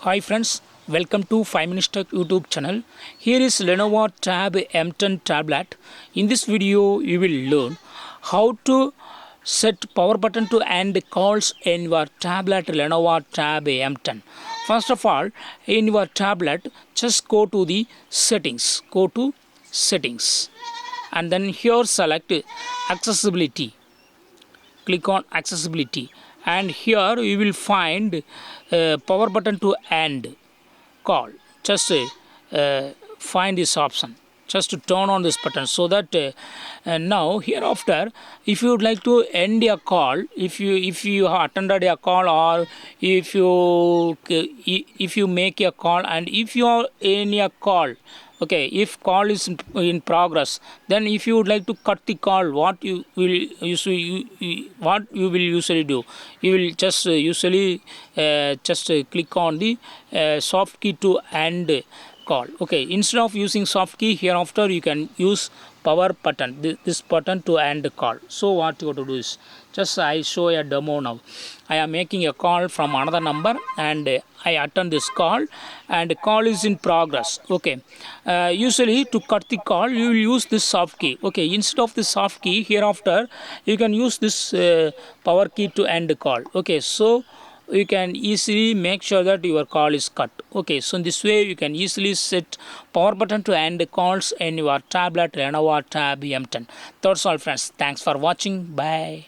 Hi friends, welcome to 5 Minutes Tech YouTube channel. Here is Lenovo Tab M10 tablet. In this video, you will learn how to set power button to end calls in your tablet Lenovo Tab M10. First of all, in your tablet, just go to the settings. Go to settings, and then here select accessibility. Click on accessibility, and here you will find power button to end call. Just find this option, just to turn on this button, so that now hereafter, if you would like to end a call, if you have attended a call, or if you make a call, and if you are in a call, okay, if call is in progress, then if you would like to cut the call, what you will usually do, you will just usually click on the soft key to end call. Okay, instead of using soft key, hereafter you can use power button, this button to end call. So what you have to do is, just I show a demo now. I am making a call from another number, and I attend this call, and call is in progress. Okay, usually to cut the call, you will use this soft key. Okay, instead of the soft key, hereafter you can use this power key to end the call. Okay, so you can easily make sure that your call is cut. Okay, so in this way you can easily set power button to end calls in your tablet Lenovo Tab M10. That's all friends, thanks for watching, bye.